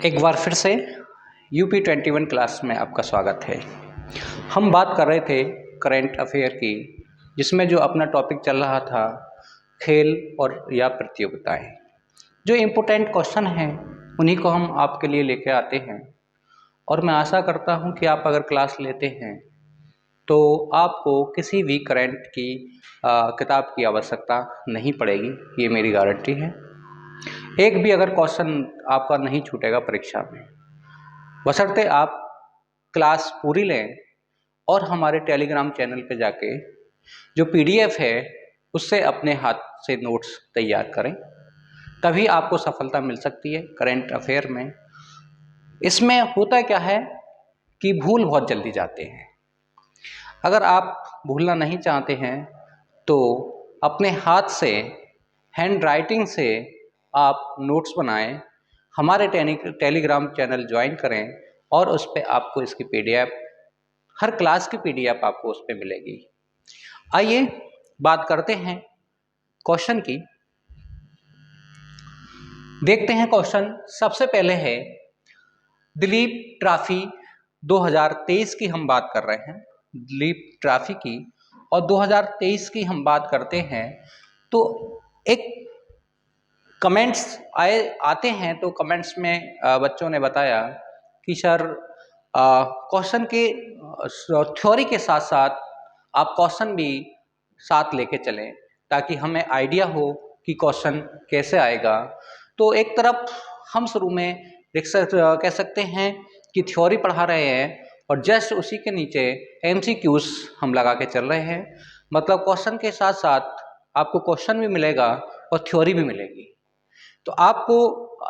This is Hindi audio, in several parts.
एक बार फिर से यूपी 21 क्लास में आपका स्वागत है। हम बात कर रहे थे करंट अफेयर की, जिसमें जो अपना टॉपिक चल रहा था खेल और या प्रतियोगिताएं। जो इम्पोर्टेंट क्वेश्चन हैं उन्हीं को हम आपके लिए लेके आते हैं और मैं आशा करता हूं कि आप अगर क्लास लेते हैं तो आपको किसी भी करंट की किताब की आवश्यकता नहीं पड़ेगी, ये मेरी गारंटी है। एक भी अगर क्वेश्चन आपका नहीं छूटेगा परीक्षा में, बशर्ते आप क्लास पूरी लें और हमारे टेलीग्राम चैनल पे जाके जो पीडीएफ है उससे अपने हाथ से नोट्स तैयार करें, तभी आपको सफलता मिल सकती है करंट अफेयर में। इसमें होता क्या है कि भूल बहुत जल्दी जाते हैं। अगर आप भूलना नहीं चाहते हैं तो अपने हाथ से हैंड राइटिंग से आप नोट्स बनाएं, हमारे टेलीग्राम चैनल ज्वाइन करें और उस पर आपको इसकी पीडीएफ, हर क्लास की पीडीएफ आपको उस पर मिलेगी। आइए बात करते हैं क्वेश्चन की। देखते हैं क्वेश्चन। सबसे पहले है दिलीप ट्रॉफी 2023 की हम बात कर रहे हैं, दिलीप ट्रॉफी की, और 2023 की हम बात करते हैं तो एक कमेंट्स आते हैं। तो कमेंट्स में बच्चों ने बताया कि सर क्वेश्चन के थ्योरी के साथ साथ आप क्वेश्चन भी साथ लेके चलें ताकि हमें आइडिया हो कि क्वेश्चन कैसे आएगा। तो एक तरफ हम शुरू में कह सकते हैं कि थ्योरी पढ़ा रहे हैं और जस्ट उसी के नीचे एमसीक्यूज हम लगा के चल रहे हैं। मतलब क्वेश्चन के साथ साथ आपको क्वेश्चन भी मिलेगा और थ्योरी भी मिलेगी। तो आपको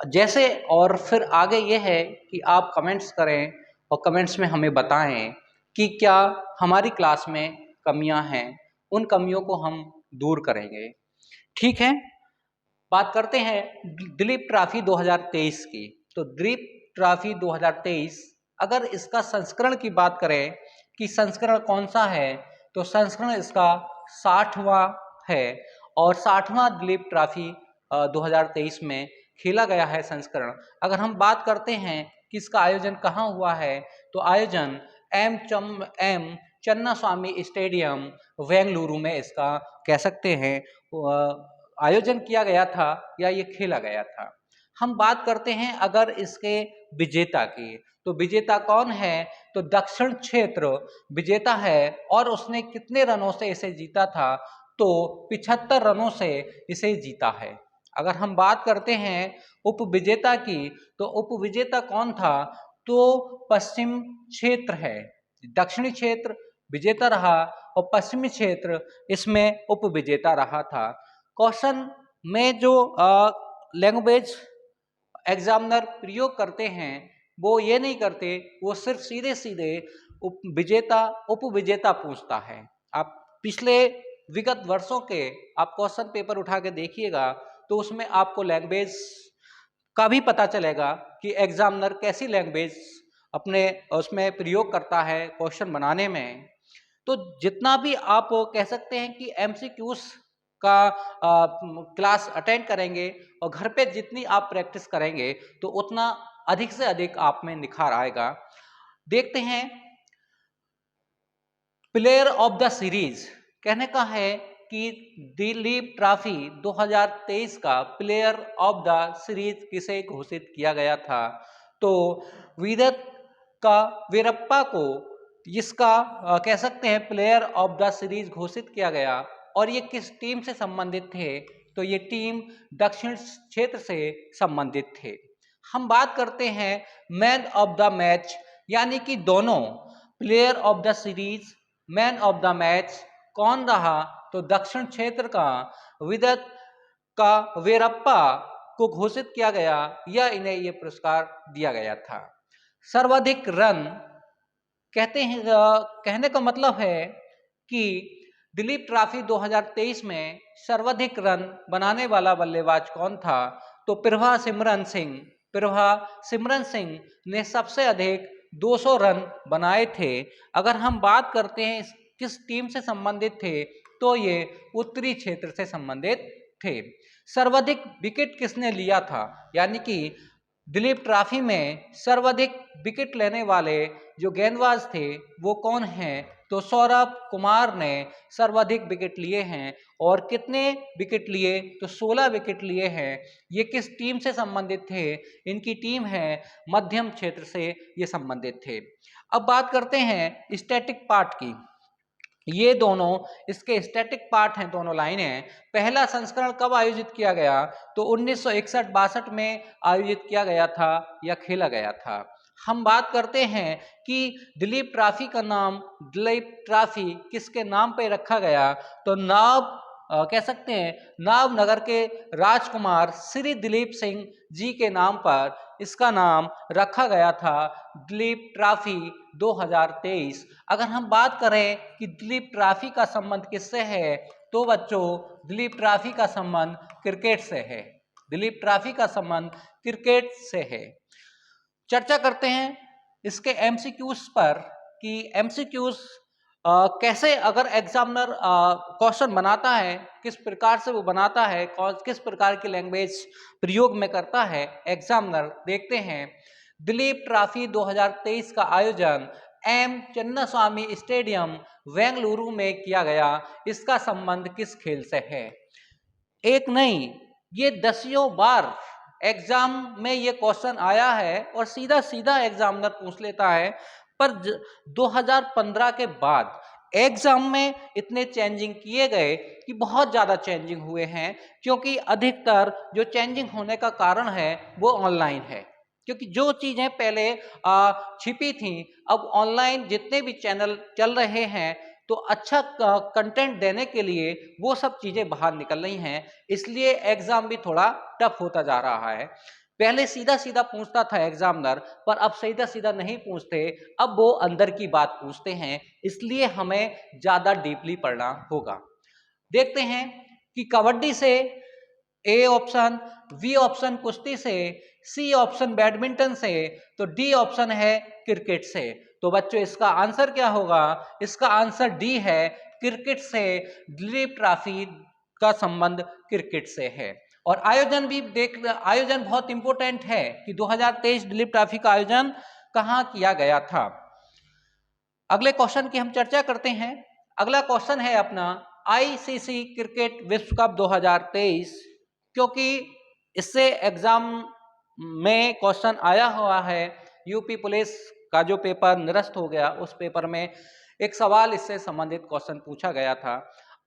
जैसे, और फिर आगे ये है कि आप कमेंट्स करें और कमेंट्स में हमें बताएं कि क्या हमारी क्लास में कमियां हैं, उन कमियों को हम दूर करेंगे। ठीक है, बात करते हैं दिलीप ट्रॉफी 2023 की। तो दिलीप ट्रॉफी 2023, अगर इसका संस्करण की बात करें कि संस्करण कौन सा है, तो संस्करण इसका 60वां है और 60वां दिलीप ट्रॉफी 2023 में खेला गया है संस्करण। अगर हम बात करते हैं कि इसका आयोजन कहाँ हुआ है, तो आयोजन एम चन्नास्वामी स्टेडियम बेंगलुरु में इसका कह सकते हैं आयोजन किया गया था या ये खेला गया था। हम बात करते हैं अगर इसके विजेता की, तो विजेता कौन है, तो दक्षिण क्षेत्र विजेता है और उसने कितने रनों से इसे जीता था, तो 75 रनों से इसे जीता है। अगर हम बात करते हैं उप विजेता की, तो उप विजेता कौन था, तो पश्चिम क्षेत्र है। दक्षिणी क्षेत्र विजेता रहा और पश्चिमी क्षेत्र इसमें उप विजेता रहा था। क्वेश्चन में जो लैंग्वेज एग्जामिनर प्रयोग करते हैं वो ये नहीं करते, वो सिर्फ सीधे सीधे उप विजेता पूछता है। आप पिछले विगत वर्षों के आप क्वेश्चन पेपर उठा के देखिएगा तो उसमें आपको लैंग्वेज का भी पता चलेगा कि एग्जामिनर कैसी लैंग्वेज अपने उसमें प्रयोग करता है क्वेश्चन बनाने में। तो जितना भी आप कह सकते हैं कि एमसीक्यूज का क्लास अटेंड करेंगे और घर पे जितनी आप प्रैक्टिस करेंगे तो उतना अधिक से अधिक आप में निखार आएगा। देखते हैं प्लेयर ऑफ द सीरीज, कहने का है कि दिलीप ट्रॉफी 2023 का प्लेयर ऑफ द सीरीज किसे घोषित किया गया था, तो विदत का वीरप्पा को इसका कह सकते हैं प्लेयर ऑफ द सीरीज घोषित किया गया। और ये किस टीम से संबंधित थे, तो ये टीम दक्षिण क्षेत्र से संबंधित थे। हम बात करते हैं मैन ऑफ द मैच, यानी कि दोनों player of the series, man of the match कौन रहा, तो दक्षिण क्षेत्र का विदत का वीरप्पा को घोषित किया गया या इन्हें ये पुरस्कार दिया गया था। सर्वाधिक रन कहते हैं, कहने का मतलब है कि दिलीप ट्रॉफी 2023 में सर्वाधिक रन बनाने वाला बल्लेबाज कौन था, तो प्रभा सिमरन सिंह ने सबसे अधिक 200 रन बनाए थे। अगर हम बात करते हैं किस टीम से संबंधित थे, तो ये उत्तरी क्षेत्र से संबंधित थे। सर्वाधिक विकेट किसने लिया था, यानी कि दिलीप ट्रॉफी में सर्वाधिक विकेट लेने वाले जो गेंदबाज थे वो कौन हैं, तो सौरभ कुमार ने सर्वाधिक विकेट लिए हैं। और कितने विकेट लिए, तो 16 विकेट लिए हैं। ये किस टीम से संबंधित थे, इनकी टीम है मध्यम क्षेत्र से ये संबंधित थे। अब बात करते हैं स्टैटिक पार्ट की। ये दोनों इसके स्टैटिक पार्ट हैं, दोनों लाइनें। पहला संस्करण कब आयोजित किया गया, तो 1961-62 में आयोजित किया गया था या खेला गया था। हम बात करते हैं कि दिलीप ट्रॉफी का नाम दिलीप ट्रॉफी किसके नाम पे रखा गया, तो कह सकते हैं नावनगर के राजकुमार श्री दिलीप सिंह जी के नाम पर इसका नाम रखा गया था, दिलीप ट्रॉफी 2023। अगर हम बात करें कि दिलीप ट्रॉफी का संबंध किससे है, तो बच्चों दिलीप ट्रॉफी का संबंध क्रिकेट से है। दिलीप ट्रॉफी का संबंध क्रिकेट से है। चर्चा करते हैं इसके एमसीक्यूज पर कि एमसीक्यूज कैसे अगर एग्जामिनर क्वेश्चन बनाता है, किस प्रकार से वो बनाता है, किस प्रकार की लैंग्वेज प्रयोग में करता है एग्जामिनर। देखते हैं, दिलीप ट्रॉफी 2023 का आयोजन एम चिन्नास्वामी स्टेडियम बेंगलुरु में किया गया, इसका संबंध किस खेल से है। एक नहीं, ये दसियों बार एग्जाम में ये क्वेश्चन आया है और सीधा सीधा एग्जामिनर पूछ लेता है। पर 2015 के बाद एग्जाम में इतने चेंजिंग किए गए कि बहुत ज़्यादा चेंजिंग हुए हैं, क्योंकि अधिकतर जो चेंजिंग होने का कारण है वो ऑनलाइन है। क्योंकि जो चीज़ें पहले छिपी थी, अब ऑनलाइन जितने भी चैनल चल रहे हैं तो अच्छा कंटेंट देने के लिए वो सब चीज़ें बाहर निकल रही हैं, इसलिए एग्ज़ाम भी थोड़ा टफ होता जा रहा है। पहले सीधा सीधा पूछता था एग्जामिनर, पर अब सीधा सीधा नहीं पूछते, अब वो अंदर की बात पूछते हैं, इसलिए हमें ज़्यादा डीपली पढ़ना होगा। देखते हैं कि कबड्डी से ए ऑप्शन, बी ऑप्शन कुश्ती से, सी ऑप्शन बैडमिंटन से, तो डी ऑप्शन है क्रिकेट से। तो बच्चों इसका आंसर क्या होगा, इसका आंसर डी है, क्रिकेट से दिलीप ट्रॉफी का संबंध क्रिकेट से है। और आयोजन भी आयोजन बहुत इंपॉर्टेंट है कि 2023 दिलीप ट्रॉफी का आयोजन कहाँ किया गया था। अगले क्वेश्चन की हम चर्चा करते हैं। अगला क्वेश्चन है अपना आईसीसी क्रिकेट विश्व कप 2023, क्योंकि इससे एग्जाम में क्वेश्चन आया हुआ है। यूपी पुलिस का जो पेपर निरस्त हो गया, उस पेपर में एक सवाल इससे संबंधित क्वेश्चन पूछा गया था।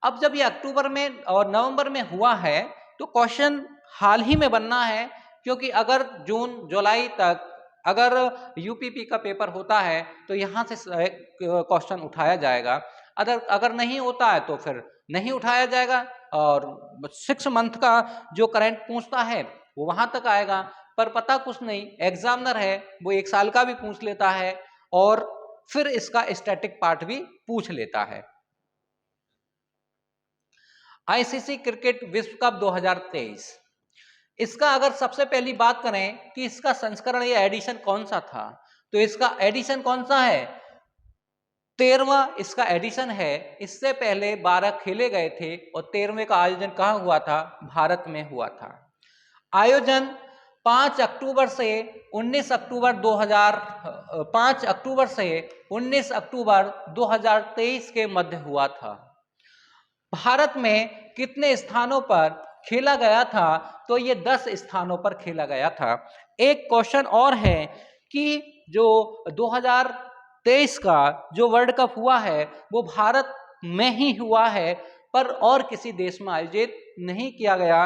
अब जब ये अक्टूबर में और नवंबर में हुआ है तो क्वेश्चन हाल ही में बनना है, क्योंकि अगर जून जुलाई तक अगर यूपीपी का पेपर होता है तो यहाँ से क्वेश्चन उठाया जाएगा। अगर नहीं होता है तो फिर नहीं उठाया जाएगा, और 6 मंथ का जो करंट पूछता है वो वहां तक आएगा। पर पता कुछ नहीं, एग्जामिनर है वो 1 साल का भी पूछ लेता है और फिर इसका स्टैटिक पार्ट भी पूछ लेता है। आईसीसी क्रिकेट विश्व कप 2023, इसका अगर सबसे पहली बात करें कि इसका संस्करण या एडिशन कौन सा था, तो इसका एडिशन कौन सा है, 13वां इसका एडिशन है। इससे पहले 12 खेले गए थे और 13वें का आयोजन कहाँ हुआ था, भारत में हुआ था। आयोजन 5 अक्टूबर से 19 अक्टूबर 2023 के मध्य हुआ था। भारत में कितने स्थानों पर खेला गया था, तो ये 10 स्थानों पर खेला गया था। एक क्वेश्चन और है कि जो 2023 का जो वर्ल्ड कप हुआ है वो भारत में ही हुआ है, पर और किसी देश में आयोजित नहीं किया गया।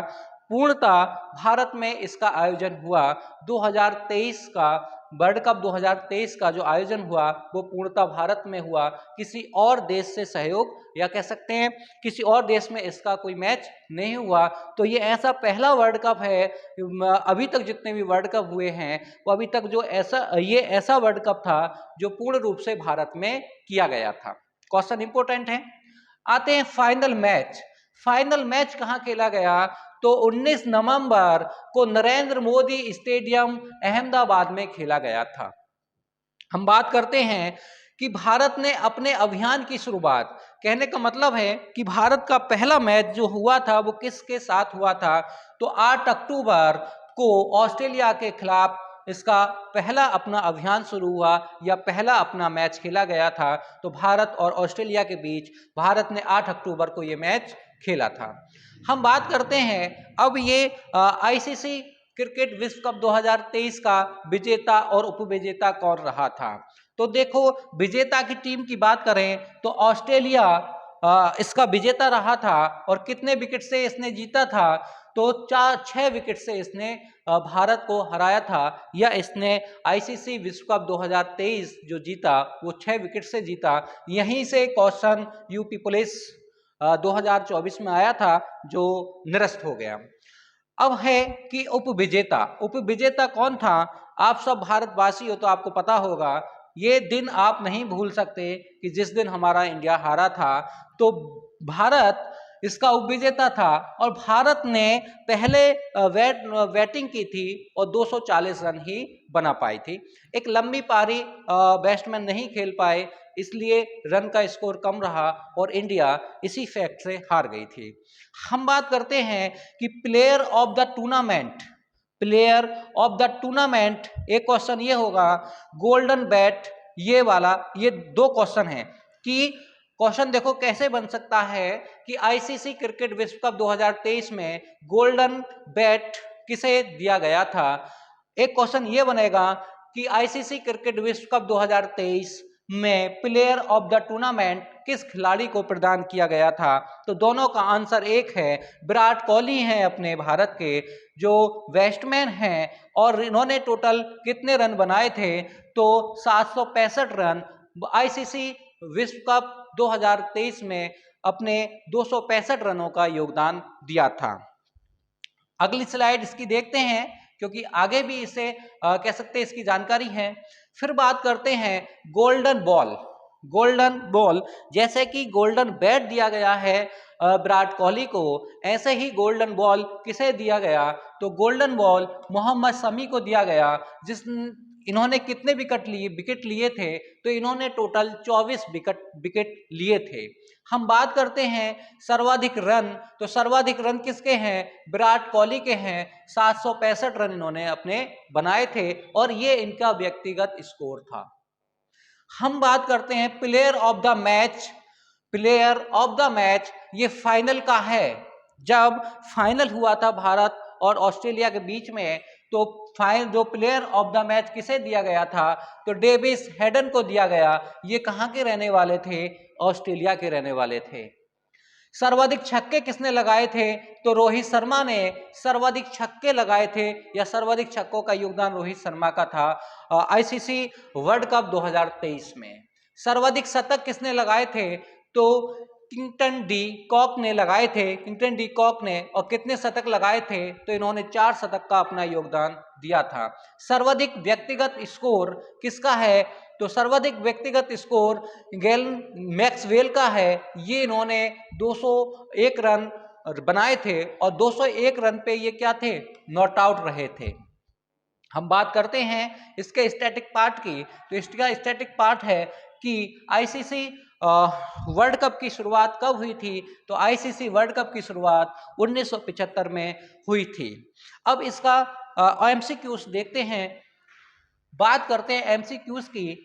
पूर्णतः भारत में इसका आयोजन हुआ। 2023 का वर्ल्ड कप 2023 का जो आयोजन हुआ वो पूर्णतः भारत में हुआ, किसी और देश से सहयोग या कह सकते हैं किसी और देश में इसका कोई मैच नहीं हुआ। तो ये ऐसा पहला वर्ल्ड कप है, अभी तक जितने भी वर्ल्ड कप हुए हैं वो अभी तक जो ऐसा वर्ल्ड कप था जो पूर्ण रूप से भारत में किया गया था। क्वेश्चन इंपॉर्टेंट है। आते हैं फाइनल मैच। फाइनल मैच कहाँ खेला गया, तो 19 नवंबर को नरेंद्र मोदी स्टेडियम अहमदाबाद में खेला गया था। हम बात करते हैं कि भारत ने अपने अभियान की शुरुआत, कहने का मतलब है कि भारत का पहला मैच जो हुआ था वो किसके साथ हुआ था, तो 8 अक्टूबर को ऑस्ट्रेलिया के खिलाफ इसका पहला अपना अभियान शुरू हुआ या पहला अपना मैच खेला गया था। तो भारत और ऑस्ट्रेलिया के बीच भारत ने 8 अक्टूबर को ये मैच खेला था। हम बात करते हैं अब ये आईसीसी क्रिकेट विश्व कप 2023 का विजेता और उपविजेता कौन रहा था। तो देखो, विजेता की टीम की बात करें तो ऑस्ट्रेलिया इसका विजेता रहा था और कितने विकेट से इसने जीता था, तो 6 विकेट से इसने भारत को हराया था, या इसने आईसीसी विश्व कप 2023 जो जीता वो 6 विकेट से जीता। यहीं से क्वेश्चन यूपी पुलिस 2024 में आया था जो निरस्त हो गया। अब है कि उपविजेता कौन था। आप सब भारतवासी हो तो आपको पता होगा, ये दिन आप नहीं भूल सकते कि जिस दिन हमारा इंडिया हारा था तो भारत इसका उपविजेता था और भारत ने पहले बैटिंग की थी और 240 रन ही बना पाई थी। एक लंबी पारी बैट्समैन नहीं खेल पाए, इसलिए रन का स्कोर कम रहा और इंडिया इसी फैक्ट से हार गई थी। हम बात करते हैं कि प्लेयर ऑफ द टूर्नामेंट, एक क्वेश्चन ये होगा गोल्डन बैट, ये वाला, ये 2 क्वेश्चन है कि क्वेश्चन देखो कैसे बन सकता है कि आईसीसी क्रिकेट विश्व कप 2023 में गोल्डन बैट किसे दिया गया था। एक क्वेश्चन ये बनेगा कि आईसीसी क्रिकेट विश्व कप 2023 में प्लेयर ऑफ द टूर्नामेंट किस खिलाड़ी को प्रदान किया गया था। तो दोनों का आंसर एक है, विराट कोहली हैं अपने भारत के जो बैट्समैन हैं और इन्होंने टोटल कितने रन बनाए थे, तो 765 रन आईसीसी विश्व कप 2023 में अपने 265 रनों का योगदान दिया था। अगली स्लाइड इसकी देखते हैं क्योंकि आगे भी इसे कह सकते हैं इसकी जानकारी है। फिर बात करते हैं गोल्डन बॉल, जैसे कि गोल्डन बैट दिया गया है विराट कोहली को, ऐसे ही गोल्डन बॉल किसे दिया गया, तो गोल्डन बॉल मोहम्मद शमी को दिया गया। इन्होंने कितने विकेट लिए थे, तो इन्होंने टोटल 24 विकेट लिए थे। हम बात करते हैं सर्वाधिक रन, तो सर्वाधिक रन किसके हैं, विराट कोहली के हैं, 765 रन इन्होंने अपने बनाए थे और ये इनका व्यक्तिगत स्कोर था। हम बात करते हैं प्लेयर ऑफ द मैच, ये फाइनल का है। जब फाइनल हुआ था भारत और ऑस्ट्रेलिया के बीच में, तो जो प्लेयर ऑफ द मैच किसे दिया गया था, तो डेविस हेडन को दिया गया। ये कहाँ के रहने वाले थे, ऑस्ट्रेलिया के रहने वाले थे। सर्वाधिक छक्के किसने लगाए थे, तो रोहित शर्मा ने सर्वाधिक छक्के लगाए थे, या सर्वाधिक छक्कों का योगदान रोहित शर्मा का था आईसीसी वर्ल्ड कप 2023 में। सर्वाधिक शतक किसने लगाए थे, तो किंगटन डी कॉक ने लगाए थे, और कितने शतक लगाए थे, तो इन्होंने 4 शतक का अपना योगदान दिया था। सर्वाधिक व्यक्तिगत स्कोर किसका है, तो सर्वाधिक व्यक्तिगत स्कोर गैलन मैक्सवेल का है। ये इन्होंने 201 रन बनाए थे और 201 रन पे ये क्या थे, नॉट आउट रहे थे। हम बात करते हैं इसके स्टैटिक पार्ट की, तो इसका स्टैटिक पार्ट है कि आईसीसी वर्ल्ड कप की शुरुआत कब हुई थी, तो आईसीसी वर्ल्ड कप की शुरुआत 1975 में हुई थी। अब इसका एमसीक्यूज देखते हैं, बात करते हैं एमसीक्यूज की।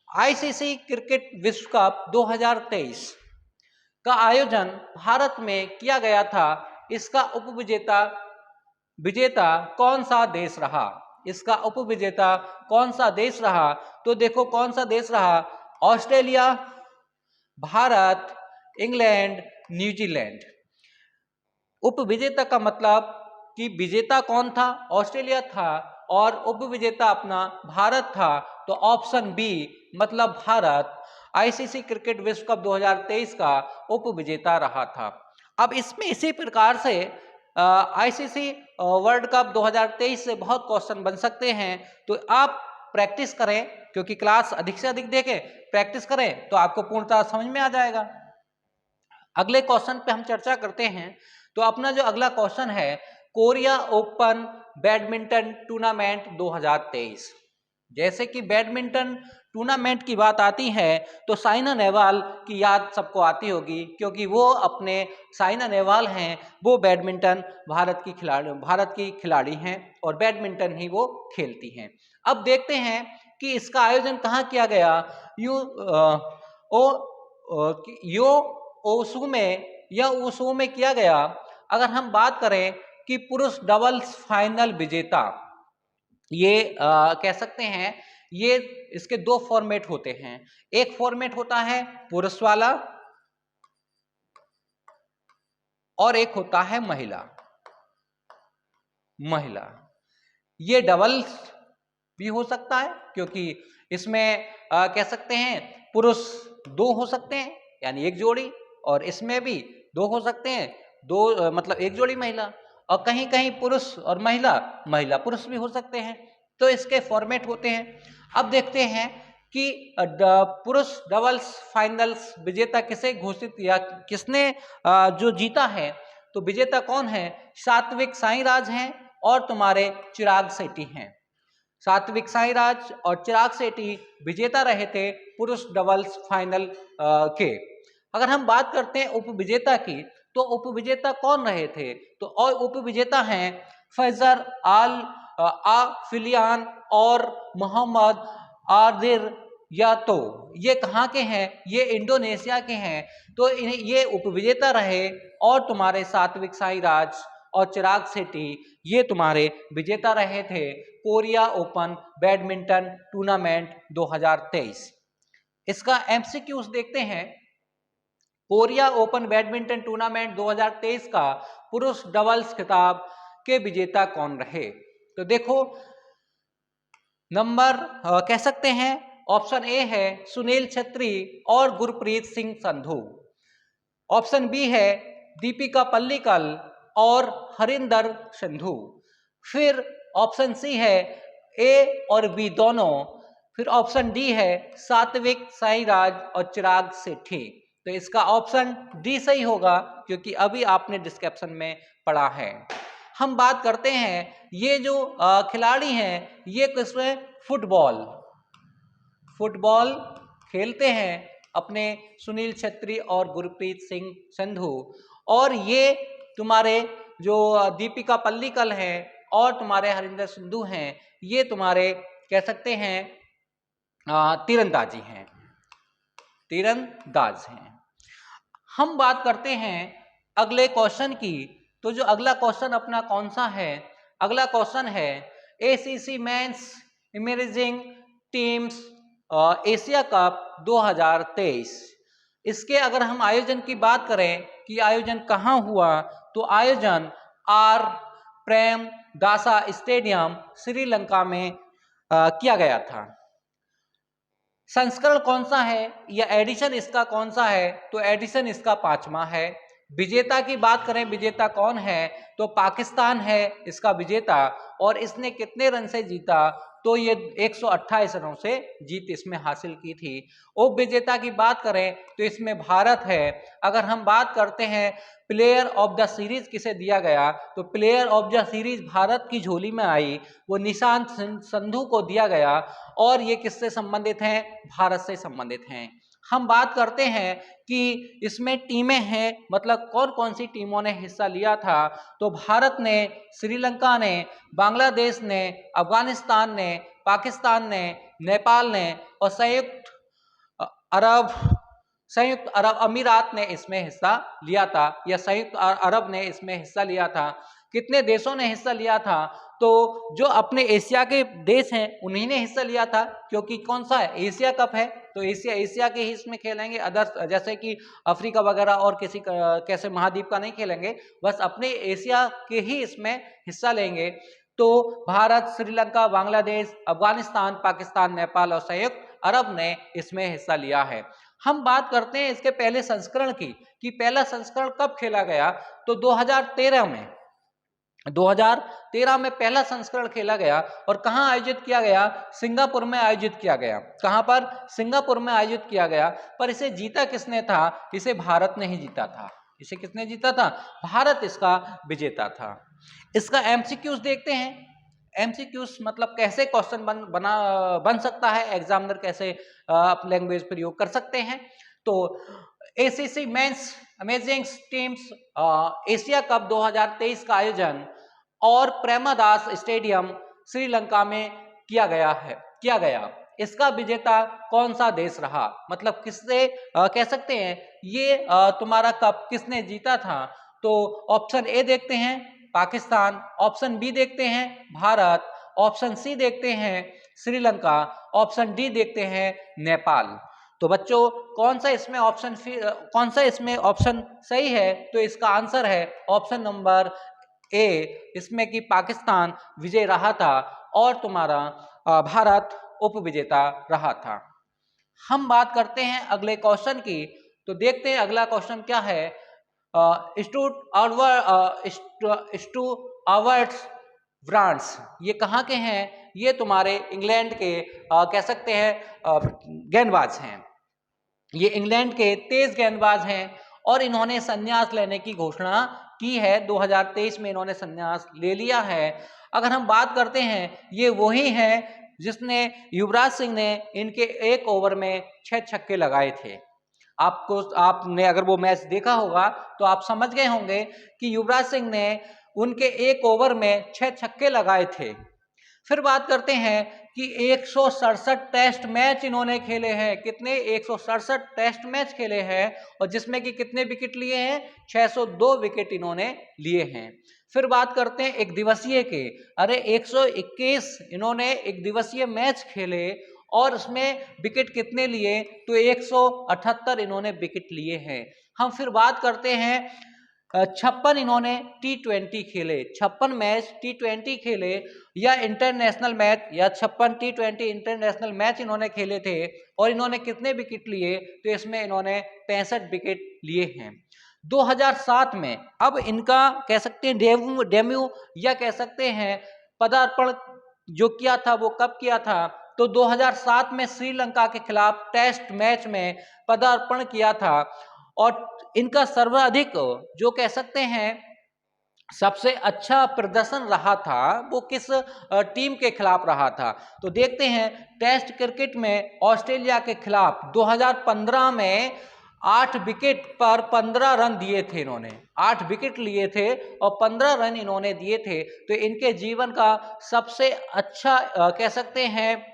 आईसीसी क्रिकेट विश्व कप 2023 का आयोजन भारत में किया गया था। इसका विजेता कौन सा देश रहा, तो देखो कौन सा देश रहा, ऑस्ट्रेलिया, भारत, इंग्लैंड, न्यूजीलैंड। उपविजेता का मतलब कि विजेता कौन था, ऑस्ट्रेलिया था और उपविजेता अपना भारत था, तो ऑप्शन बी मतलब भारत आईसीसी क्रिकेट विश्व कप 2023 का उपविजेता रहा था। अब इसमें इसी प्रकार से आईसीसी वर्ल्ड कप 2023 से बहुत क्वेश्चन बन सकते हैं, तो आप प्रैक्टिस करें, क्योंकि क्लास अधिक से अधिक देखें, प्रैक्टिस करें तो आपको पूर्णतः समझ में आ जाएगा। अगले क्वेश्चन पे हम चर्चा करते हैं। तो अपना जो अगला क्वेश्चन है, कोरिया ओपन बैडमिंटन टूर्नामेंट 2023, जैसे कि बैडमिंटन टूर्नामेंट की बात आती है तो साइना नेहवाल की याद सबको आती होगी, क्योंकि वो अपने साइना नेहवाल हैं, वो बैडमिंटन भारत की खिलाड़ी हैं और बैडमिंटन ही वो खेलती हैं। अब देखते हैं कि इसका आयोजन कहाँ किया गया। यू यो ओसू में या ओसू में किया गया। अगर हम बात करें कि पुरुष डबल्स फाइनल विजेता, ये कह सकते हैं ये इसके दो फॉर्मेट होते हैं। एक फॉर्मेट होता है पुरुष वाला और एक होता है महिला। ये डबल्स भी हो सकता है, क्योंकि इसमें कह सकते हैं पुरुष दो हो सकते हैं यानी एक जोड़ी, और इसमें भी दो हो सकते हैं, दो मतलब एक जोड़ी महिला, और कहीं कहीं पुरुष और महिला पुरुष भी हो सकते हैं। तो इसके फॉर्मेट होते हैं। अब देखते हैं कि पुरुष डबल्स फाइनल्स विजेता किसे घोषित किया, किसने जो जीता है। तो विजेता कौन है? सात्विक साईराज हैं और तुम्हारे चिराग शेट्टी हैं। सात्विक साईराज और चिराग शेट्टी विजेता रहे थे पुरुष डबल्स फाइनल के। अगर हम बात करते हैं उपविजेता की, तो उपविजेता कौन रहे थे? तो और उपविजेता हैं फैजर आल आफिलियान और मोहम्मद आदिर यातो। ये कहाँ के हैं? ये इंडोनेशिया के हैं। तो ये उपविजेता रहे, और तुम्हारे सात्विक साईराज और चिराग शेट्टी ये तुम्हारे विजेता रहे थे कोरिया ओपन बैडमिंटन टूर्नामेंट 2023। इसका एमसीक्यूज देखते हैं। कोरिया ओपन बैडमिंटन टूर्नामेंट 2023 का पुरुष डबल्स खिताब के विजेता कौन रहे? तो देखो, नंबर कह सकते हैं ऑप्शन ए है सुनील छेत्री और गुरप्रीत सिंह संधू। ऑप्शन बी है दीपिका पल्लिकल और हरिंदर संधू। फिर ऑप्शन सी है ए और बी दोनों। फिर ऑप्शन डी है सात्विक साईराज और चिराग शेट्टी। तो इसका ऑप्शन डी सही होगा, क्योंकि अभी आपने डिस्क्रिप्शन में पढ़ा है। हम बात करते हैं ये जो खिलाड़ी हैं, ये किसमें फुटबॉल खेलते हैं अपने सुनील छेत्री और गुरप्रीत सिंह संधू। और ये तुम्हारे जो दीपिका पल्लिकल हैं और तुम्हारे हरिंदर सिंधु हैं, ये तुम्हारे कह सकते हैं तीरंदाज हैं। हम बात करते हैं अगले क्वेश्चन की। तो जो अगला क्वेश्चन अपना कौन सा है? अगला क्वेश्चन है ACC men's emerging teams Asia Cup 2023। इसके अगर हम आयोजन की बात करें कि आयोजन कहाँ हुआ, तो आयोजन आर प्रेम दासा स्टेडियम श्रीलंका में किया गया था। संस्करण कौन सा है या एडिशन इसका कौन सा है? तो एडिशन इसका 5वां है। विजेता की बात करें, विजेता कौन है? तो पाकिस्तान है इसका विजेता, और इसने कितने रन से जीता? तो ये 128 रनों से जीत इसमें हासिल की थी। उप विजेता की बात करें तो इसमें भारत है। अगर हम बात करते हैं प्लेयर ऑफ द सीरीज किसे दिया गया, तो player of the series Bharat की झोली में आई, वो निशांत संधू को दिया गया। और ये किससे संबंधित हैं? भारत से संबंधित हैं। हम बात करते हैं कि इसमें टीमें हैं, मतलब कौन कौन सी टीमों ने हिस्सा लिया था। तो भारत ने, श्रीलंका ने, बांग्लादेश ने, अफगानिस्तान ने, पाकिस्तान ने, नेपाल ने और संयुक्त अरब अमीरात ने इसमें हिस्सा लिया था, या संयुक्त अरब ने इसमें हिस्सा लिया था। कितने देशों ने हिस्सा लिया था? तो जो अपने एशिया के देश हैं उन्हीं ने हिस्सा लिया था, क्योंकि कौन सा है? एशिया कप है, तो एशिया के ही इसमें खेलेंगे। अदर्स जैसे कि अफ्रीका वगैरह और किसी कैसे महाद्वीप का नहीं खेलेंगे, बस अपने एशिया के ही इसमें हिस्सा लेंगे। तो भारत, श्रीलंका, बांग्लादेश, अफगानिस्तान, पाकिस्तान, नेपाल और संयुक्त अरब ने इसमें हिस्सा लिया है। हम बात करते हैं इसके पहले संस्करण की, कि पहला संस्करण कब खेला गया। तो 2013 में पहला संस्करण खेला गया। और कहां आयोजित किया गया? सिंगापुर में आयोजित किया गया। कहां पर? सिंगापुर में आयोजित किया गया। पर इसे जीता किसने था? इसे भारत ने ही जीता था। इसे किसने जीता था? भारत इसका विजेता था। इसका एमसीक्यूज देखते हैं। एमसीक्यूज मतलब कैसे क्वेश्चन बन सकता है, एग्जामिनर कैसे लैंग्वेज प्रयोग कर सकते हैं। तो ACC men's amazing teams Asia Cup 2023 का आयोजन और प्रेमादास स्टेडियम श्रीलंका में किया गया। इसका विजेता कौन सा देश रहा, मतलब किससे कह सकते हैं ये तुम्हारा कप किसने जीता था। तो ऑप्शन ए देखते हैं पाकिस्तान, ऑप्शन बी देखते हैं भारत, ऑप्शन सी देखते हैं श्रीलंका, ऑप्शन डी देखते हैं नेपाल। तो बच्चों कौन सा इसमें ऑप्शन सही है, तो इसका आंसर है ऑप्शन नंबर ए, इसमें कि पाकिस्तान विजय रहा था और तुम्हारा भारत उप विजेता रहा था। हम बात करते हैं अगले क्वेश्चन की, तो देखते हैं अगला क्वेश्चन क्या है। स्टुअर्ट्स ब्रांड्स ये कहाँ के हैं, ये तुम्हारे इंग्लैंड के कह सकते हैं गेंदबाज हैं। ये इंग्लैंड के तेज गेंदबाज हैं और इन्होंने संन्यास लेने की घोषणा की है। 2023 में इन्होंने संन्यास ले लिया है। अगर हम बात करते हैं, ये वही हैं जिसने युवराज सिंह ने इनके एक ओवर में 6 छक्के लगाए थे। आपने अगर वो मैच देखा होगा तो आप समझ गए होंगे कि युवराज सिंह ने उनके एक ओवर में 6 छक्के लगाए थे। फिर बात करते हैं कि 167 टेस्ट मैच इन्होंने खेले हैं। कितने? 167 टेस्ट मैच खेले हैं और जिसमें कि कितने विकेट लिए हैं? 602 विकेट इन्होंने लिए हैं। फिर बात करते हैं एक दिवसीय के, अरे 121 इन्होंने एक दिवसीय मैच खेले और उसमें विकेट कितने लिए? तो 178 इन्होंने विकेट लिए हैं। हम फिर बात करते हैं 56 इन्होंने T20 खेले, 56 मैच T20 खेले या इंटरनेशनल मैच या 56 T20 इंटरनेशनल मैच इन्होंने खेले थे और इन्होंने कितने विकेट लिए? तो इसमें इन्होंने 65 विकेट लिए हैं। 2007 में अब इनका कह सकते हैं डेब्यू या कह सकते हैं पदार्पण जो किया था वो कब किया था? तो 2007 में श्रीलंका के खिलाफ टेस्ट मैच में पदार्पण किया था और इनका सर्वाधिक जो कह सकते हैं सबसे अच्छा प्रदर्शन रहा था वो किस टीम के खिलाफ रहा था? तो देखते हैं टेस्ट क्रिकेट में ऑस्ट्रेलिया के खिलाफ 2015 में 8 विकेट पर 15 रन दिए थे इन्होंने, 8 विकेट लिए थे और 15 रन इन्होंने दिए थे। तो इनके जीवन का सबसे अच्छा कह सकते हैं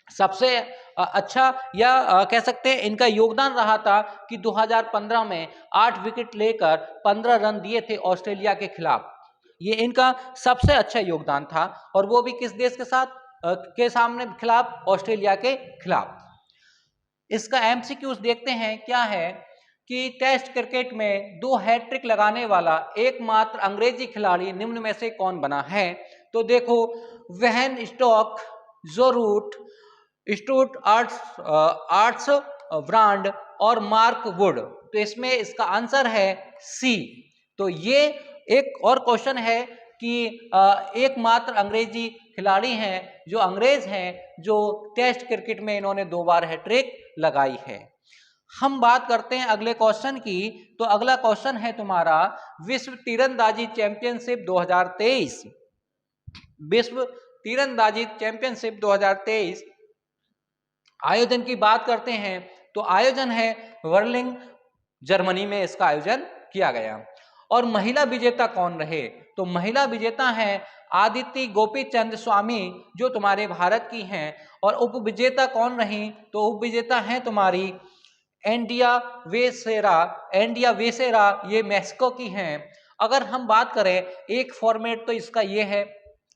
सबसे अच्छा या कह सकते हैं इनका योगदान रहा था कि 2015 में 8 विकेट लेकर 15 रन दिए थे ऑस्ट्रेलिया के खिलाफ। ये इनका सबसे अच्छा योगदान था और वो भी किस देश के साथ के सामने खिलाफ? ऑस्ट्रेलिया के खिलाफ। इसका एमसीक्यूज देखते हैं क्या है कि टेस्ट क्रिकेट में 2 हैट्रिक लगाने वाला एकमात्र अंग्रेजी खिलाड़ी निम्न में से कौन बना है? तो देखो वेन स्टॉक, जो रूट, स्टुअर्ट्स ब्रांड और मार्क वुड। तो इसमें इसका आंसर है सी। तो ये एक और क्वेश्चन है कि एकमात्र अंग्रेजी खिलाड़ी हैं जो अंग्रेज हैं जो टेस्ट क्रिकेट में इन्होंने 2 बार हैट्रिक लगाई है। हम बात करते हैं अगले क्वेश्चन की, तो अगला क्वेश्चन है तुम्हारा विश्व तीरंदाजी चैंपियनशिप 2023। विश्व तीरंदाजी चैंपियनशिप 2023 आयोजन की बात करते हैं तो आयोजन है बर्लिन, जर्मनी में इसका आयोजन किया गया। और महिला विजेता कौन रहे? तो महिला विजेता हैं आदिति गोपीचंद स्वामी जो तुम्हारे भारत की हैं। और उप विजेता कौन रही? तो उप विजेता हैं तुम्हारी एंडिया वेसेरा, ये मैक्सिको की हैं। अगर हम बात करें एक फॉर्मेट तो इसका ये है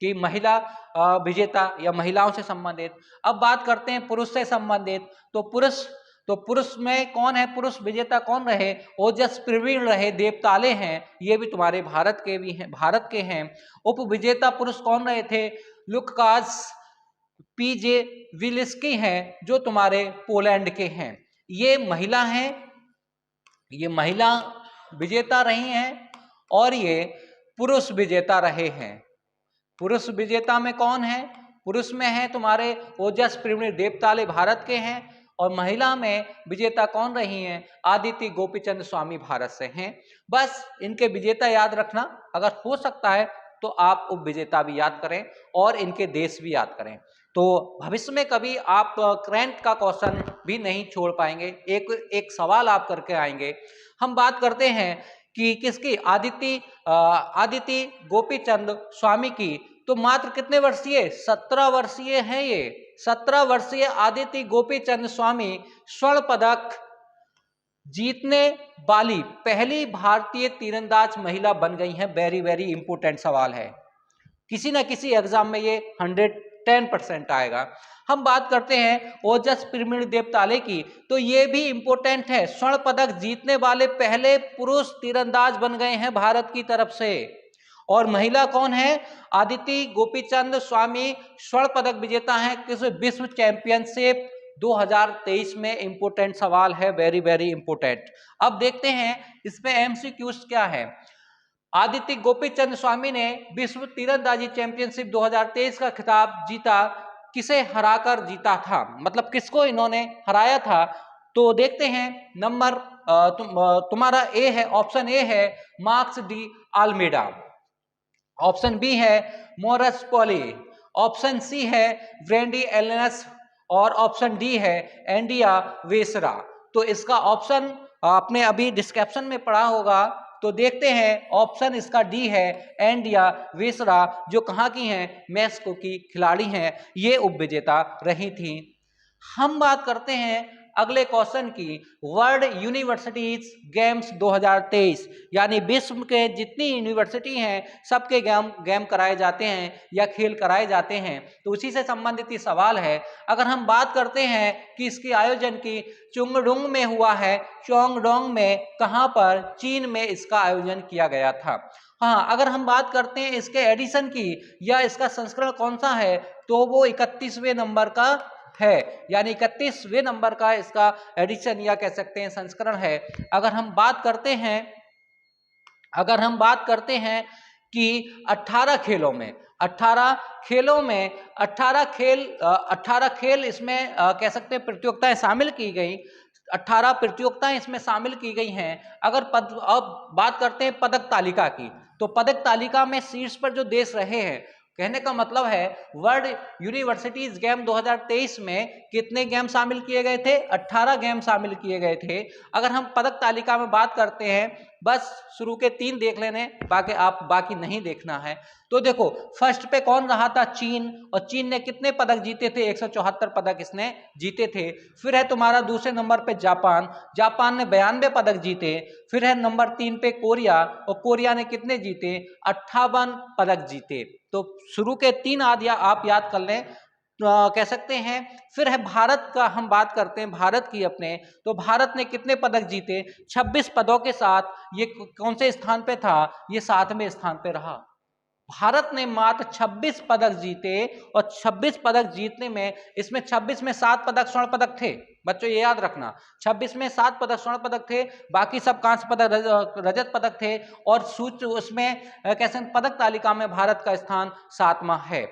कि महिला विजेता या महिलाओं से संबंधित। अब बात करते हैं पुरुष से संबंधित, तो पुरुष में कौन है? पुरुष विजेता कौन रहे? ओजस प्रवीण रहे, देवताले हैं, ये भी तुम्हारे भारत के हैं। उप विजेता पुरुष कौन रहे थे? लुकास पीजे विलिस्की हैं जो तुम्हारे पोलैंड के हैं। ये महिला हैं, ये महिला विजेता रही हैं और ये पुरुष विजेता रहे हैं। पुरुष विजेता में कौन है? पुरुष में है तुम्हारे ओजस प्रवीण, देवताले भारत के हैं। और महिला में विजेता कौन रही हैं? आदिति गोपीचंद स्वामी भारत से हैं। बस इनके विजेता याद रखना, अगर हो सकता है तो आप उपविजेता भी याद करें और इनके देश भी याद करें, तो भविष्य में कभी आप करंट का क्वेश्चन भी नहीं छोड़ पाएंगे, एक सवाल आप करके आएंगे। हम बात करते हैं कि किसकी, आदिति गोपीचंद स्वामी की, तो मात्र कितने वर्षीय, 17 वर्षीय हैं ये। 17 वर्षीय आदिति गोपीचंद स्वामी स्वर्ण पदक जीतने वाली पहली भारतीय तीरंदाज महिला बन गई हैं। वेरी वेरी इंपोर्टेंट सवाल है, किसी ना किसी एग्जाम में ये 110% आएगा। हम बात करते हैं ओजस प्रवीण देवताले की, तो ये भी इंपोर्टेंट है, स्वर्ण पदक जीतने वाले पहले पुरुष तीरंदाज बन गए हैं भारत की तरफ से। और महिला कौन है, आदिति गोपीचंद स्वामी स्वर्ण पदक विजेता हैं किस विश्व चैंपियनशिप 2023 में। इंपोर्टेंट सवाल है, वेरी वेरी इंपोर्टेंट। अब देखते हैं इसमें एमसीक्यूज क्या है। आदिति गोपीचंद स्वामी ने विश्व तीरंदाजी चैंपियनशिप 2023 का खिताब जीता, किसे हराकर जीता था, मतलब किसको इन्होंने हराया था। तो देखते हैं नंबर तुम्हारा ए है, ऑप्शन ए है Marcos de Almeida, option B है मोरस पॉली, ऑप्शन सी है ब्रेंडी एलेनस और ऑप्शन डी है एंडिया वेसरा। तो इसका ऑप्शन आपने अभी डिस्क्रिप्शन में पढ़ा होगा, तो देखते हैं ऑप्शन इसका डी है एंडिया वेसरा, जो कहाँ की हैं, मैक्सिको की खिलाड़ी हैं, ये उपविजेता रही थी। हम बात करते हैं अगले क्वेश्चन की, वर्ल्ड यूनिवर्सिटीज गेम्स 2023, यानी विश्व के जितनी यूनिवर्सिटी हैं सबके गेम कराए जाते हैं या खेल कराए जाते हैं, तो उसी से संबंधित ही सवाल है। अगर हम बात करते हैं कि इसके आयोजन की, चुंगडुंग में हुआ है, चोंगडोंग में, कहाँ पर, चीन में इसका आयोजन किया गया था। हाँ, अगर हम बात करते हैं इसके एडिशन की या इसका संस्करण कौन सा है, तो वो 31वें नंबर का है, यानी 31वें नंबर का इसका एडिशन या कह सकते हैं संस्करण है। अगर हम बात करते हैं कि 18 खेलों में 18 खेल इसमें कह सकते हैं प्रतियोगिताएं शामिल की गई, 18 प्रतियोगिताएं इसमें शामिल की गई हैं। अब बात करते हैं पदक तालिका की, तो पदक तालिका में शीर्ष पर जो देश रहे हैं, कहने का मतलब है वर्ल्ड यूनिवर्सिटीज गेम 2023 में कितने गेम शामिल किए गए थे, 18 गेम शामिल किए गए थे। अगर हम पदक तालिका में बात करते हैं, बस शुरू के 3 देख लेने, बाकी नहीं देखना है। तो देखो फर्स्ट पे कौन रहा था, चीन, और चीन ने कितने पदक जीते थे, 174 पदक इसने जीते थे। फिर है तुम्हारा दूसरे नंबर पे जापान ने 92 पदक जीते। फिर है नंबर 3 पे कोरिया, और कोरिया ने कितने जीते, 58 पदक जीते। तो शुरू के 3 आप याद कर लें, कह सकते हैं। फिर है भारत का, हम बात करते हैं भारत की अपने, तो भारत ने कितने पदक जीते, 26 पदों के साथ ये कौन से स्थान पे था, ये 7वें स्थान पे रहा। भारत ने मात्र 26 पदक जीते, और 26 पदक जीतने में, इसमें 26 में 7 पदक स्वर्ण पदक थे, बच्चों ये याद रखना, 26 में 7 पदक स्वर्ण पदक थे, बाकी सब कांस्य पदक, रजत पदक थे। और उसमें कैसे पदक तालिका में भारत का स्थान 7वां है।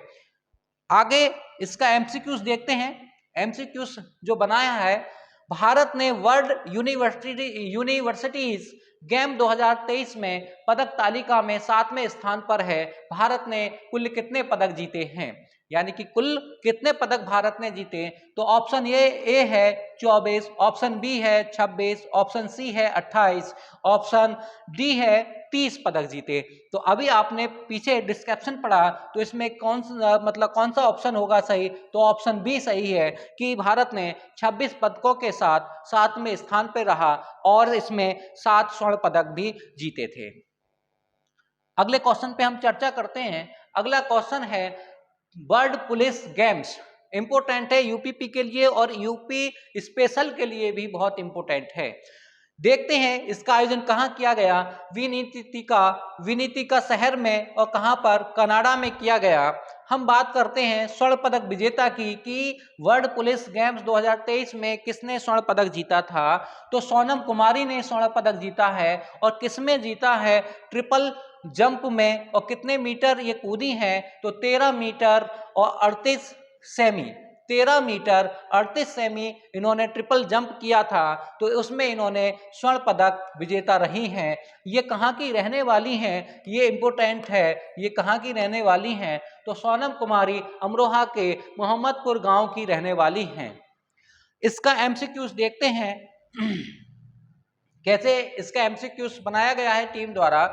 आगे इसका एमसीक्यूज देखते हैं। एमसीक्यूज जो बनाया है, भारत ने वर्ल्ड यूनिवर्सिटीज गेम 2023 में पदक तालिका में 7वें स्थान पर है। भारत ने कुल कितने पदक जीते हैं, यानी कि कुल कितने पदक भारत ने जीते, तो ऑप्शन ए है 24, ऑप्शन बी है 26, ऑप्शन सी है 28, ऑप्शन डी है 30 पदक जीते। तो अभी आपने पीछे डिस्क्रिप्शन पढ़ा, तो इसमें कौन सा ऑप्शन होगा सही, तो ऑप्शन बी सही है कि भारत ने 26 पदकों के साथ 7वें स्थान पर रहा, और इसमें 7 स्वर्ण पदक भी जीते थे। अगले क्वेश्चन पे हम चर्चा करते हैं। अगला क्वेश्चन है वर्ल्ड पुलिस गेम्स, इंपोर्टेंट है यूपीपी के लिए, और यूपी स्पेशल के लिए भी बहुत इंपोर्टेंट है। देखते हैं इसका आयोजन कहाँ किया गया, विनीतिका शहर में, और कहाँ पर, कनाडा में किया गया। हम बात करते हैं स्वर्ण पदक विजेता की, कि वर्ल्ड पुलिस गेम्स 2023 में किसने स्वर्ण पदक जीता था, तो सोनम कुमारी ने स्वर्ण पदक जीता है। और किसमें जीता है, ट्रिपल जंप में, और कितने मीटर ये कूदी हैं, तो 13 मीटर और 38 सेमी, 13 मीटर 38 सेमी इन्होंने ट्रिपल जंप किया था, तो उसमें इन्होंने स्वर्ण पदक विजेता रही हैं। ये कहाँ की रहने वाली हैं, ये इम्पोर्टेंट है, ये कहाँ की रहने वाली हैं, तो सोनम कुमारी अमरोहा के मोहम्मदपुर गांव की रहने वाली हैं। इसका एमसीक्यूज देखते हैं कैसे इसका एमसीक्यूज बनाया गया है टीम द्वारा।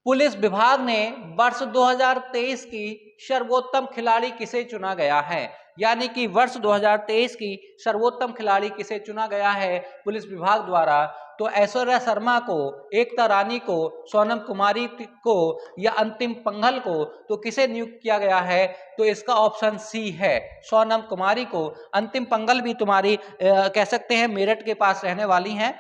पुलिस विभाग ने वर्ष 2023 की सर्वोत्तम खिलाड़ी किसे चुना गया है, यानी कि वर्ष 2023 की सर्वोत्तम खिलाड़ी किसे चुना गया है पुलिस विभाग द्वारा, तो ऐश्वर्या शर्मा को, एकता रानी को, सोनम कुमारी को या अंतिम पंघल को, तो किसे नियुक्त किया गया है, तो इसका ऑप्शन सी है, सोनम कुमारी को। अंतिम पंघल भी तुम्हारी कह सकते हैं मेरठ के पास रहने वाली हैं।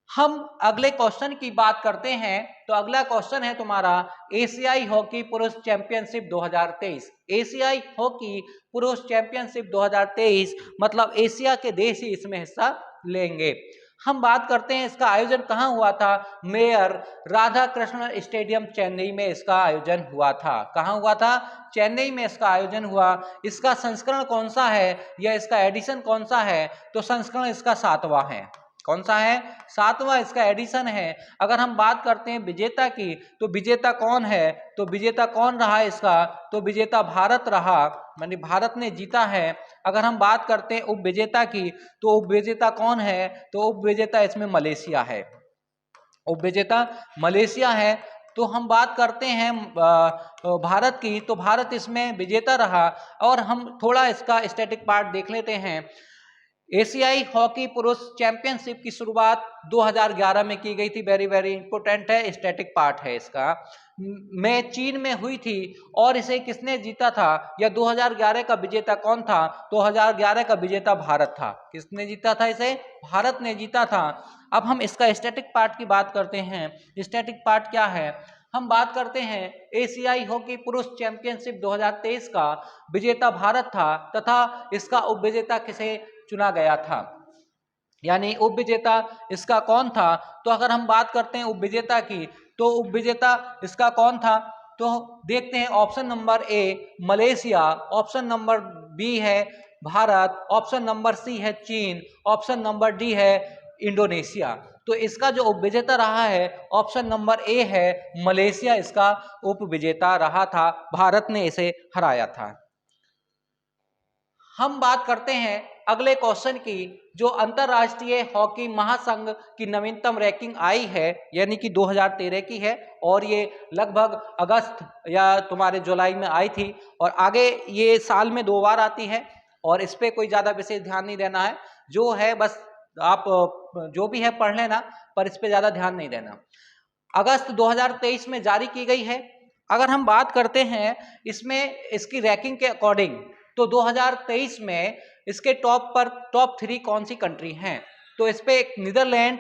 हम अगले क्वेश्चन की बात करते हैं, तो अगला क्वेश्चन है तुम्हारा एशियाई हॉकी पुरुष चैंपियनशिप 2023। एशियाई हॉकी पुरुष चैंपियनशिप 2023 मतलब एशिया के देश ही इसमें हिस्सा लेंगे। हम बात करते हैं इसका आयोजन कहाँ हुआ था, मेयर राधा कृष्ण स्टेडियम चेन्नई में इसका आयोजन हुआ था। कहाँ हुआ था, चेन्नई में इसका आयोजन हुआ। इसका संस्करण कौन सा है या इसका एडिशन कौन सा है, तो संस्करण इसका 7वां है। कौन सा है, 7वां इसका एडिशन है। अगर हम बात करते हैं विजेता की, तो विजेता कौन है, तो विजेता कौन रहा इसका, तो विजेता भारत रहा, यानी भारत ने जीता है। अगर हम बात करते हैं उप विजेता की, तो उप विजेता कौन है, तो उप विजेता इसमें मलेशिया है, उप विजेता मलेशिया है। तो हम बात करते हैं भारत की, तो भारत इसमें विजेता रहा। और हम थोड़ा इसका स्टैटिक पार्ट देख लेते हैं। एशियाई हॉकी पुरुष चैंपियनशिप की शुरुआत 2011 में की गई थी, वेरी वेरी इंपॉर्टेंट है, स्टैटिक पार्ट है इसका, में चीन में हुई थी। और इसे किसने जीता था, या 2011 का विजेता कौन था, 2011 का विजेता भारत था। किसने जीता था इसे, भारत ने जीता था। अब हम इसका स्टैटिक पार्ट की बात करते हैं। स्टैटिक पार्ट क्या है, हम बात करते हैं एशियाई हॉकी पुरुष चैंपियनशिप 2023 का विजेता भारत था, तथा इसका उप विजेता किसे चुना गया था, यानी उप विजेता इसका कौन था। तो अगर हम बात करते हैं उप विजेता की, तो उप विजेता इसका कौन था, तो देखते हैं option number A Malaysia, option number B है भारत, ऑप्शन नंबर सी है चीन, ऑप्शन नंबर डी है इंडोनेशिया। तो इसका जो उप विजेता रहा है ऑप्शन नंबर ए है मलेशिया, इसका उप विजेता रहा था, भारत ने इसे हराया था। हम बात करते हैं अगले क्वेश्चन की, जो अंतरराष्ट्रीय हॉकी महासंघ की नवीनतम रैंकिंग आई है, यानी कि 2013 की है, और ये लगभग अगस्त या तुम्हारे जुलाई में आई थी, और आगे ये साल में 2 बार आती है, और इस पर कोई ज़्यादा विशेष ध्यान नहीं देना है, जो है बस आप जो भी है पढ़ लेना, पर इस पर ज़्यादा ध्यान नहीं देना। अगस्त 2023 में जारी की गई है। अगर हम बात करते हैं इसमें इसकी रैंकिंग के अकॉर्डिंग, तो 2023 में इसके टॉप 3 कौन सी कंट्री हैं, तो इस पे नीदरलैंड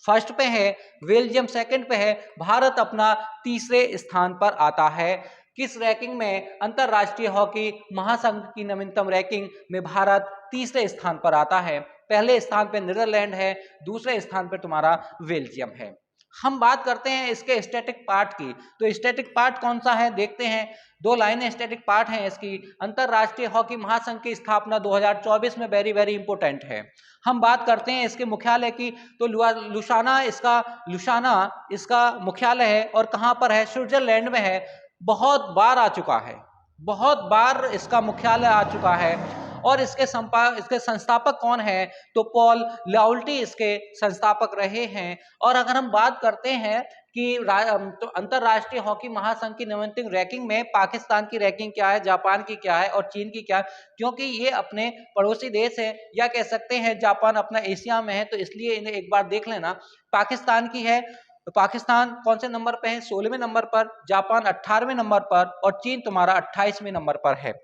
फर्स्ट पे है, बेल्जियम सेकंड पे है, भारत अपना तीसरे स्थान पर आता है। किस रैंकिंग में, अंतरराष्ट्रीय हॉकी महासंघ की नवीनतम रैंकिंग में भारत तीसरे स्थान पर आता है। पहले स्थान पे नीदरलैंड है, दूसरे स्थान पे तुम्हारा बेल्जियम है। हम बात करते हैं इसके स्टैटिक पार्ट की, तो स्टैटिक पार्ट कौन सा है देखते हैं। 2 लाइनें स्टैटिक पार्ट हैं इसकी। अंतरराष्ट्रीय हॉकी महासंघ की स्थापना 2024 में वेरी वेरी इंपॉर्टेंट है। हम बात करते हैं इसके मुख्यालय की, तो लुसाना इसका मुख्यालय है, और कहाँ पर है, स्विट्जरलैंड में है। बहुत बार आ चुका है, बहुत बार इसका मुख्यालय आ चुका है। और इसके संस्थापक कौन है, तो पॉल लाउल्टी इसके संस्थापक रहे हैं। और अगर हम बात करते हैं कि तो अंतरराष्ट्रीय हॉकी महासंघ की नवीनतम रैंकिंग में पाकिस्तान की रैंकिंग क्या है, जापान की क्या है और चीन की क्या है, क्योंकि ये अपने पड़ोसी देश है, या कह सकते हैं जापान अपना एशिया में है, तो इसलिए इन्हें एक बार देख लेना। पाकिस्तान की है, तो पाकिस्तान कौन से नंबर पे है, 16वें नंबर पर, जापान 18वें नंबर पर, और चीन तुम्हारा 28वें नंबर पर है।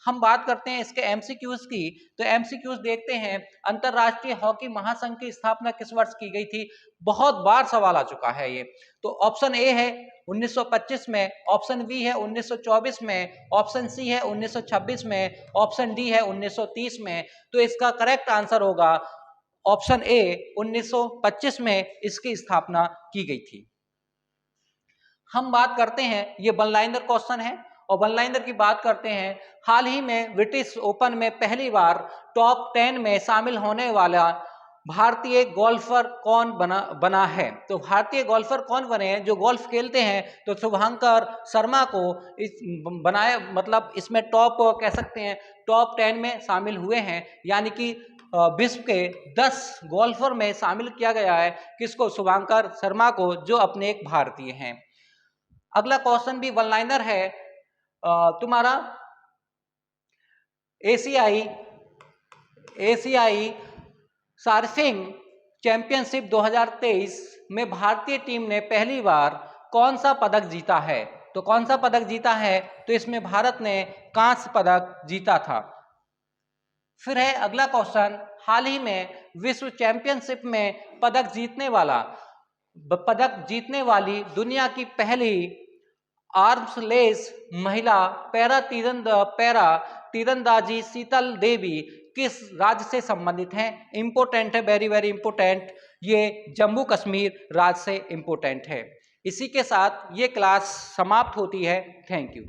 हम बात करते हैं इसके एमसीक्यूज की, तो एमसीक्यूज देखते हैं। अंतरराष्ट्रीय हॉकी महासंघ की स्थापना किस वर्ष की गई थी, बहुत बार सवाल आ चुका है ये। तो ऑप्शन ए है 1925 में, ऑप्शन बी है 1924 में, ऑप्शन सी है 1926 में, ऑप्शन डी है 1930 में। तो इसका करेक्ट आंसर होगा ऑप्शन ए, 1925 में इसकी स्थापना की गई थी। हम बात करते हैं, ये वन लाइनर क्वेश्चन है, और वन लाइनर की बात करते हैं, हाल ही में ब्रिटिश ओपन में पहली बार टॉप 10 में शामिल होने वाला भारतीय गोल्फर कौन बना है। तो भारतीय गोल्फर कौन बने हैं, जो गोल्फ खेलते हैं, तो शुभंकर शर्मा को इस बनाया, मतलब इसमें टॉप कह सकते हैं टॉप 10 में शामिल हुए हैं, यानी कि विश्व के 10 गोल्फर में शामिल किया गया है किसको, शुभंकर शर्मा को, जो अपने एक भारतीय हैं। अगला क्वेश्चन भी वन लाइनर है तुम्हारा, एशियाई सर्फिंग चैंपियनशिप 2023 में भारतीय टीम ने पहली बार कौन सा पदक जीता है। तो कौन सा पदक जीता है, तो इसमें भारत ने कांस्य पदक जीता था। फिर है अगला क्वेश्चन, हाल ही में विश्व चैंपियनशिप में पदक जीतने वाली दुनिया की पहली आर्म्स लेस महिला पैरा तीरंदाजी शीतल देवी किस राज्य से संबंधित हैं। इंपोर्टेंट है, वेरी वेरी इंपोर्टेंट, ये जम्मू कश्मीर राज्य से इंपोर्टेंट है। इसी के साथ ये क्लास समाप्त होती है। Thank you.